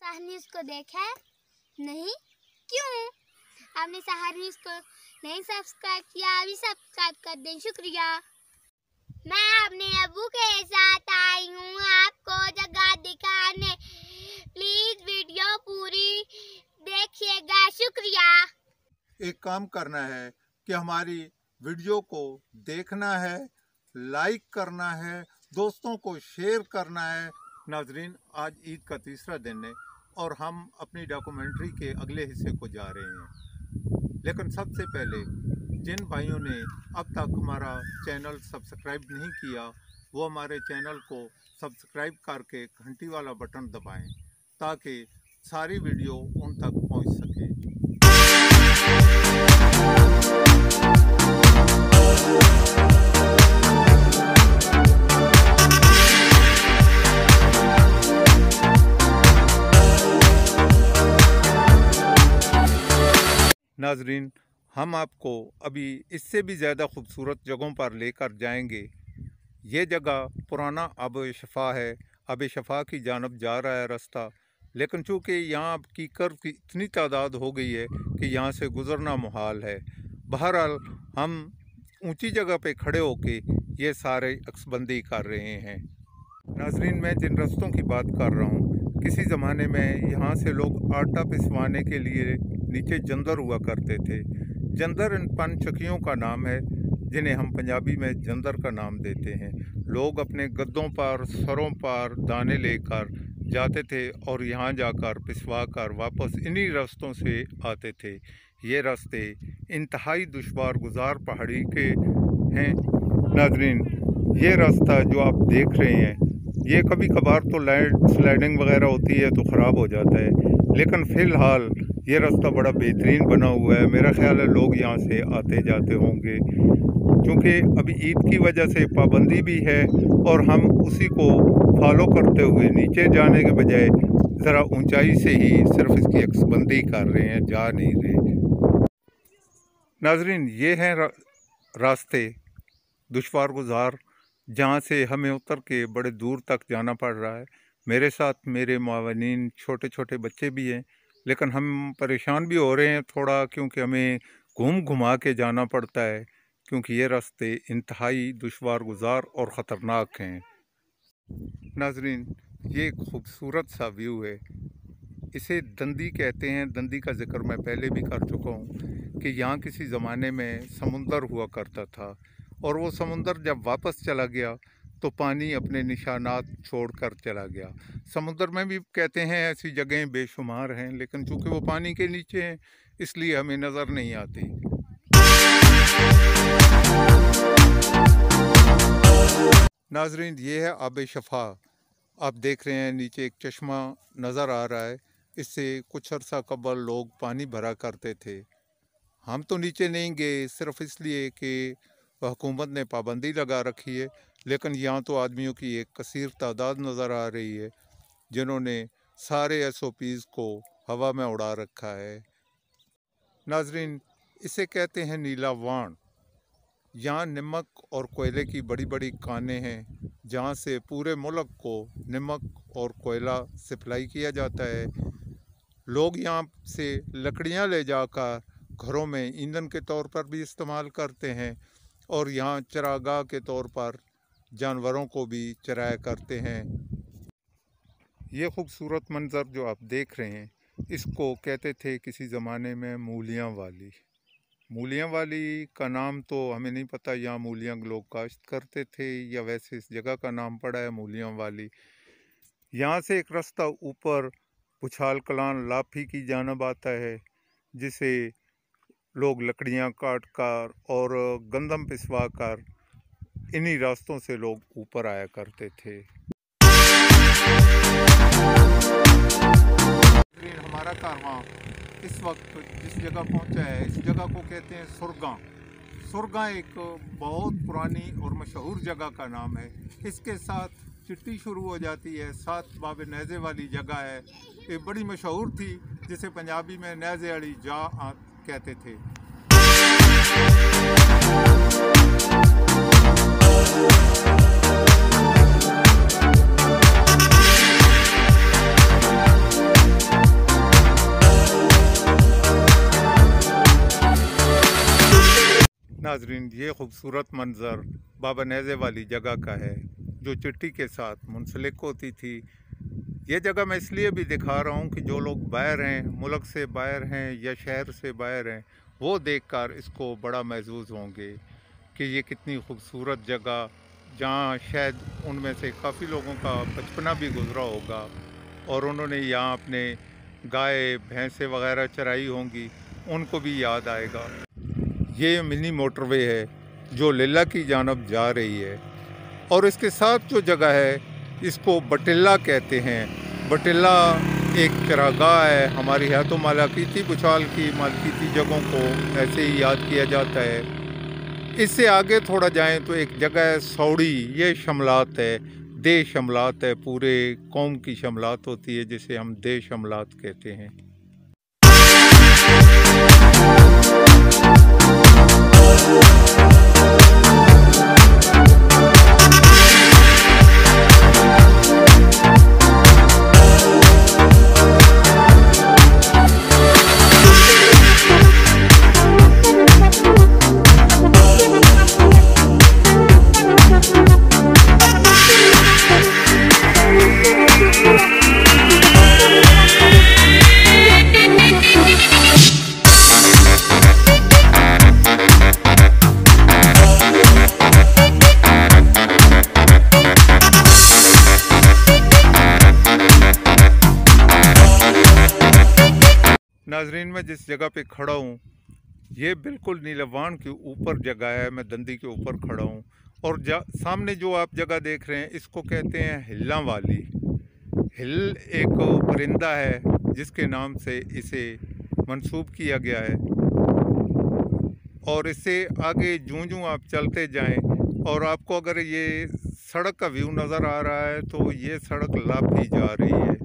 सहार news को देखा है? नहीं? क्यों? आपने सहार न्यूज़ को नहीं सब्सक्राइब किया, अभी सब्सक्राइब कर दें। शुक्रिया। मैं अपने अब्बू के साथ आई हूँ आपको जगह दिखाने। प्लीज वीडियो पूरी देखिएगा। शुक्रिया। एक काम करना है कि हमारी वीडियो को देखना है, लाइक करना है, दोस्तों को शेयर करना है। नाजरीन, आज ईद का तीसरा दिन है और हम अपनी डॉक्यूमेंट्री के अगले हिस्से को जा रहे हैं। लेकिन सबसे पहले जिन भाइयों ने अब तक हमारा चैनल सब्सक्राइब नहीं किया, वो हमारे चैनल को सब्सक्राइब करके घंटी वाला बटन दबाएं ताकि सारी वीडियो उन तक पहुंच सके। नाजरीन, हम आपको अभी इससे भी ज़्यादा खूबसूरत जगहों पर लेकर जाएंगे। ये जगह पुराना आब-ए-शफ़ा है। आब-ए-शफ़ा की जानब जा रहा है रास्ता, लेकिन चूँकि यहाँ कीकर की इतनी तादाद हो गई है कि यहाँ से गुज़रना मुहाल है। बहरहाल हम ऊंची जगह पे खड़े होके ये सारे अक्सबंदी कर रहे हैं। नाजरीन, मैं जिन रास्तों की बात कर रहा हूँ, किसी ज़माने में यहाँ से लोग आटा पिसवाने के लिए नीचे जंदर हुआ करते थे। जंदर इन पनचक्कियों का नाम है जिन्हें हम पंजाबी में जंदर का नाम देते हैं। लोग अपने गद्दों पर, सरों पर दाने लेकर जाते थे और यहाँ जाकर पिसवा कर वापस इन्हीं रास्तों से आते थे। ये रास्ते इंतहाई दुश्वार गुजार पहाड़ी के हैं। नाजरीन, ये रास्ता जो आप देख रहे हैं, ये कभी कभार तो स्लाइडिंग वगैरह होती है तो ख़राब हो जाता है, लेकिन फ़िलहाल ये रास्ता बड़ा बेहतरीन बना हुआ है। मेरा ख्याल है लोग यहाँ से आते जाते होंगे। क्योंकि अभी ईद की वजह से पाबंदी भी है और हम उसी को फॉलो करते हुए नीचे जाने के बजाय ज़रा ऊंचाई से ही सिर्फ इसकी अक्सबंदी कर रहे हैं, जा नहीं रहे। नाजरीन, ये हैं रास्ते दुश्वार गुजार जहाँ से हमें उतर के बड़े दूर तक जाना पड़ रहा है। मेरे साथ मेरे मुआवनीन, छोटे छोटे बच्चे भी हैं, लेकिन हम परेशान भी हो रहे हैं थोड़ा, क्योंकि हमें घूम घुमा के जाना पड़ता है, क्योंकि ये रास्ते इंतहाई दुश्वार गुजार और ख़तरनाक हैं। नाजरीन, ये खूबसूरत सा व्यू है। इसे दंदी कहते हैं। दंदी का जिक्र मैं पहले भी कर चुका हूँ कि यहाँ किसी ज़माने में समुंदर हुआ करता था और वो समुंदर जब वापस चला गया तो पानी अपने निशानात छोड़कर चला गया। समुद्र में भी कहते हैं ऐसी जगहें बेशुमार हैं, लेकिन चूँकि वो पानी के नीचे हैं इसलिए हमें नज़र नहीं आती। नाजरीन, ये है आब-ए-शफ़ा। आप देख रहे हैं नीचे एक चश्मा नज़र आ रहा है। इससे कुछ अर्सा कबल लोग पानी भरा करते थे। हम तो नीचे नहीं गए सिर्फ इसलिए कि हुकूमत ने पाबंदी लगा रखी है, लेकिन यहाँ तो आदमियों की एक कसीर तादाद नज़र आ रही है जिन्होंने सारे SOPs को हवा में उड़ा रखा है। नाजरीन, इसे कहते हैं नीला वाण। यहाँ नमक और कोयले की बड़ी बड़ी कानें हैं जहाँ से पूरे मुल्क को नमक और कोयला सप्लाई किया जाता है। लोग यहाँ से लकड़ियाँ ले जाकर घरों में ईंधन के तौर पर भी इस्तेमाल करते हैं और यहाँ चरागाह के तौर पर जानवरों को भी चराया करते हैं। ये खूबसूरत मंज़र जो आप देख रहे हैं, इसको कहते थे किसी ज़माने में मूलियाँ वाली। मूलियाँ वाली का नाम तो हमें नहीं पता, यहाँ मूलियाँ लोग काश्त करते थे या वैसे इस जगह का नाम पड़ा है मूलियाँ वाली। यहाँ से एक रास्ता ऊपर पुछाल कलान लाफी की जानब आता है, जिसे लोग लकड़ियाँ काट कर और गंदम पिसवा कर इन्हीं रास्तों से लोग ऊपर आया करते थे। हमारा कारवां इस वक्त जिस जगह पहुंचा है, इस जगह को कहते हैं सुरगा। सुरगा एक बहुत पुरानी और मशहूर जगह का नाम है। इसके साथ चिट्टी शुरू हो जाती है, साथ बाबे नेज़े वाली जगह है। ये बड़ी मशहूर थी, जिसे पंजाबी में नेज़े वाली जा कहते थे। नाजरीन, ये खूबसूरत मंज़र बाबा नेज़े वाली जगह का है जो चिट्टी के साथ मुंसलिक होती थी। ये जगह मैं इसलिए भी दिखा रहा हूँ कि जो लोग बाहर हैं, मुल्क से बाहर हैं या शहर से बाहर हैं, वो देखकर इसको बड़ा महसूस होंगे कि ये कितनी खूबसूरत जगह, जहाँ शायद उनमें से काफ़ी लोगों का बचपना भी गुजरा होगा और उन्होंने यहाँ अपने गाय भैंसें वगैरह चराई होंगी, उनको भी याद आएगा। ये मिनी मोटरवे है जो लेला की जानब जा रही है और इसके साथ जो जगह है इसको बटिल्ला कहते हैं। बटिल्ला एक चरागाह है, हमारी है तो मालाकीती बुछाल की मालकीती जगहों को ऐसे ही याद किया जाता है। इससे आगे थोड़ा जाएं तो एक जगह है सौड़ी, ये शमलात है, दे शमलात है, पूरे कौम की शमलात होती है जिसे हम दे शमलात कहते हैं। नाजरीन, मैं जिस जगह पे खड़ा हूँ ये बिल्कुल नीलवान के ऊपर जगह है। मैं दंदी के ऊपर खड़ा हूँ और सामने जो आप जगह देख रहे हैं इसको कहते हैं हिल्ला वाली। हिल एक परिंदा है जिसके नाम से इसे मंसूब किया गया है और इससे आगे जूं आप चलते जाएं और आपको अगर ये सड़क का व्यू नज़र आ रहा है तो ये सड़क लाफी जा रही है।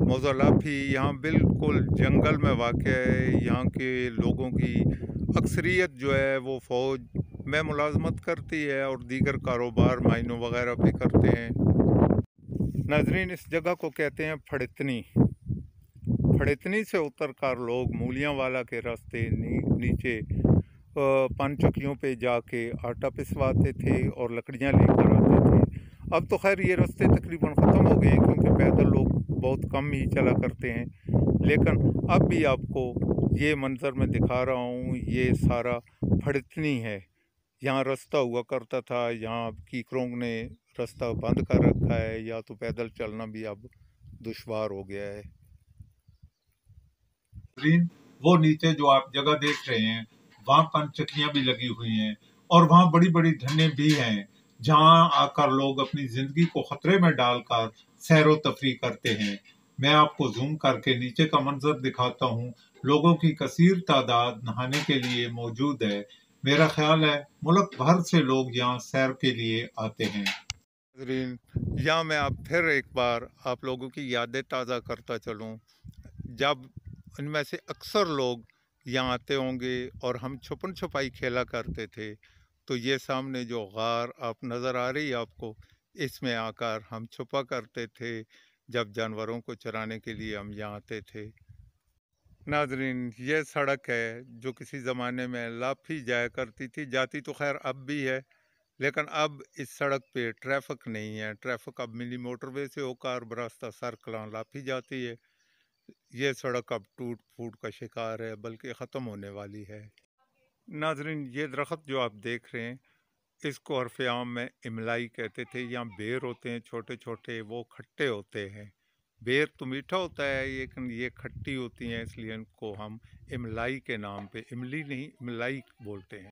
मौज़ा लाफी यहाँ बिल्कुल जंगल में वाक़ है। यहाँ के लोगों की अक्सरियत जो है वो फ़ौज में मुलाजमत करती है और दीगर कारोबार माइनों वगैरह भी करते हैं। नाजरीन, इस जगह को कहते हैं फड़ितनी। फड़ितनी से उतर कर लोग मूलियाँ वाला के रास्ते नीचे पान चक्कियों पे जाके आटा पिसवाते थे और लकड़ियाँ लेकर आते थे। अब तो खैर ये रास्ते तकरीबन ख़त्म हो गए हैं क्योंकि पैदल लोग बहुत कम ही चला करते हैं, लेकिन अब भी आपको ये मंज़र मैं दिखा रहा हूँ। ये सारा फड़ितनी है। यहाँ रास्ता हुआ करता था, यहाँ कीकरों ने रास्ता बंद कर रखा है या तो पैदल चलना भी अब दुश्वार हो गया है। वो नीचे जो आप जगह देख रहे हैं वहाँ पंचक्कियाँ भी लगी हुई हैं और वहाँ बड़ी बड़ी ढन्नें भी हैं जहाँ आकर लोग अपनी जिंदगी को खतरे में डालकर सैरो तफरी करते हैं। मैं आपको जूम करके नीचे का मंजर दिखाता हूँ। लोगों की कसीर तादाद नहाने के लिए मौजूद है। मेरा ख्याल है मुल्क भर से लोग यहाँ सैर के लिए आते हैं। यहाँ मैं आप फिर एक बार आप लोगों की यादें ताज़ा करता चलूँ, जब इनमें से अक्सर लोग यहाँ आते होंगे और हम छुपन छुपाई खेला करते थे, तो ये सामने जो गार आप नज़र आ रही है आपको, इसमें आकर हम छुपा करते थे जब जानवरों को चराने के लिए हम यहाँ आते थे। नाजरीन, ये सड़क है जो किसी ज़माने में लाफी जाया करती थी, जाती तो खैर अब भी है, लेकिन अब इस सड़क पे ट्रैफिक नहीं है। ट्रैफिक अब मिनी मोटरवे से होकर बरास्ता सरकला लाफी जाती है। ये सड़क अब टूट फूट का शिकार है, बल्कि ख़त्म होने वाली है। नाजरीन, ये दरख्त जो आप देख रहे हैं इसको हरफ आम में इमलाई कहते थे। यहाँ बेर होते हैं छोटे छोटे, वो खट्टे होते हैं। बेर तो मीठा होता है लेकिन ये खट्टी होती हैं, इसलिए इनको हम इमलाई के नाम पे, इमली नहीं इमलाई बोलते हैं।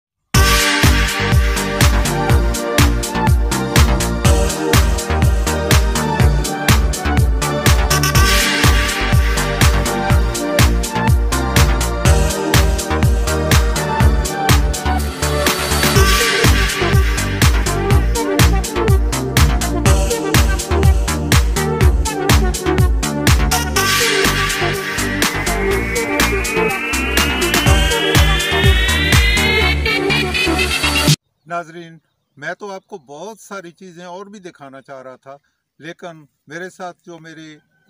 नाजरीन, मैं तो आपको बहुत सारी चीज़ें और भी दिखाना चाह रहा था, लेकिन मेरे साथ जो मेरे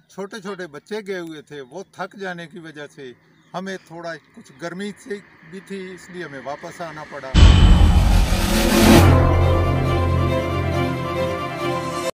छोटे छोटे बच्चे गए हुए थे वो थक जाने की वजह से हमें थोड़ा कुछ गर्मी से भी थी, इसलिए हमें वापस आना पड़ा।